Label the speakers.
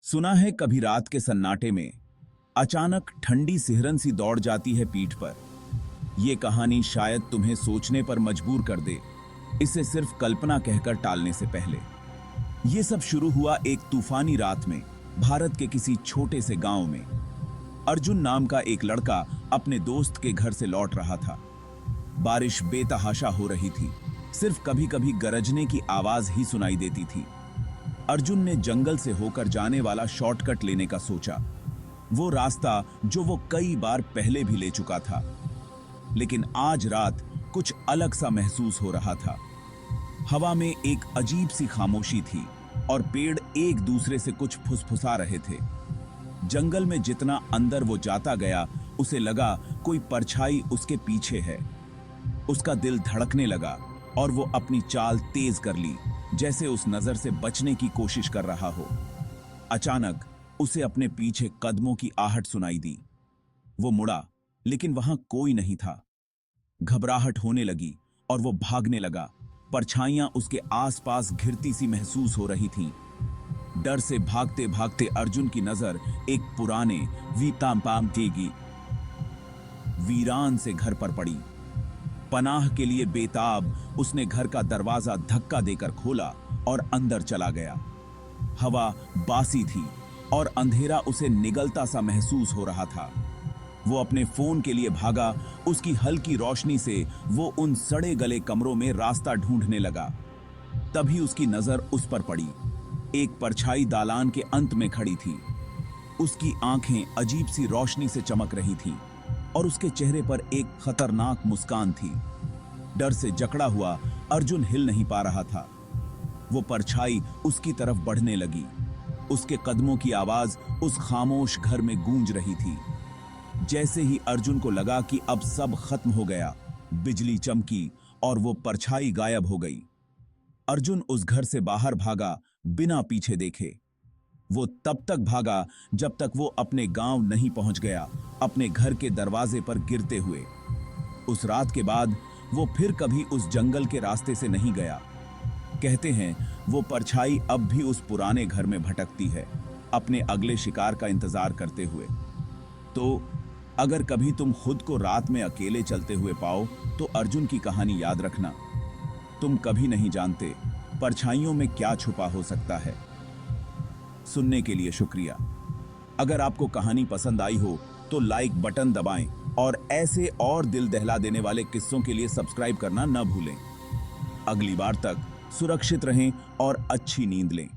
Speaker 1: सुना है कभी रात के सन्नाटे में अचानक ठंडी सिहरन सी दौड़ जाती है पीठ पर। यह कहानी शायद तुम्हें सोचने पर मजबूर कर दे, इसे सिर्फ कल्पना कहकर टालने से पहले। यह सब शुरू हुआ एक तूफानी रात में, भारत के किसी छोटे से गांव में। अर्जुन नाम का एक लड़का अपने दोस्त के घर से लौट रहा था। बारिश बेतहाशा हो रही थी, सिर्फ कभी कभी गरजने की आवाज ही सुनाई देती थी। अर्जुन ने जंगल से होकर जाने वाला शॉर्टकट लेने का सोचा, वो रास्ता जो वो कई बार पहले भी ले चुका था। लेकिन आज रात कुछ अलग सा महसूस हो रहा था। हवा में एक अजीब सी खामोशी थी और पेड़ एक दूसरे से कुछ फुसफुसा रहे थे। जंगल में जितना अंदर वो जाता गया, उसे लगा कोई परछाई उसके पीछे है। उसका दिल धड़कने लगा और वो अपनी चाल तेज कर ली, जैसे उस नजर से बचने की कोशिश कर रहा हो। अचानक उसे अपने पीछे कदमों की आहट सुनाई दी। वो मुड़ा, लेकिन वहां कोई नहीं था। घबराहट होने लगी और वो भागने लगा। परछाइयां उसके आसपास घिरती सी महसूस हो रही थीं। डर से भागते भागते अर्जुन की नजर एक पुराने वीरान से घर पर पड़ी। पनाह के लिए बेताब उसने घर का दरवाजा धक्का देकर खोला और अंदर चला गया। हवा बासी थी और अंधेरा उसे निगलता सा महसूस हो रहा था। वो अपने फोन के लिए भागा। उसकी हल्की रोशनी से वो उन सड़े गले कमरों में रास्ता ढूंढने लगा। तभी उसकी नजर उस पर पड़ी। एक परछाई दालान के अंत में खड़ी थी। उसकी आंखें अजीब सी रोशनी से चमक रही थीं और उसके चेहरे पर एक खतरनाक मुस्कान थी। डर से जकड़ा हुआ अर्जुन हिल नहीं पा रहा था। वो परछाई उसकी तरफ बढ़ने लगी। उसके कदमों की आवाज उस खामोश घर में गूंज रही थी। जैसे ही अर्जुन को लगा कि अब सब खत्म हो गया, बिजली चमकी और वो परछाई गायब हो गई। अर्जुन उस घर से बाहर भागा, बिना पीछे देखे। वो तब तक भागा जब तक वो अपने गांव नहीं पहुंच गया, अपने घर के दरवाजे पर गिरते हुए। उस रात के बाद वो फिर कभी उस जंगल के रास्ते से नहीं गया। कहते हैं वो परछाई अब भी उस पुराने घर में भटकती है, अपने अगले शिकार का इंतजार करते हुए। तो अगर कभी तुम खुद को रात में अकेले चलते हुए पाओ, तो अर्जुन की कहानी याद रखना। तुम कभी नहीं जानते परछाइयों में क्या छुपा हो सकता है। सुनने के लिए शुक्रिया। अगर आपको कहानी पसंद आई हो तो लाइक बटन दबाएं और ऐसे और दिल दहला देने वाले किस्सों के लिए सब्सक्राइब करना न भूलें। अगली बार तक सुरक्षित रहें और अच्छी नींद लें।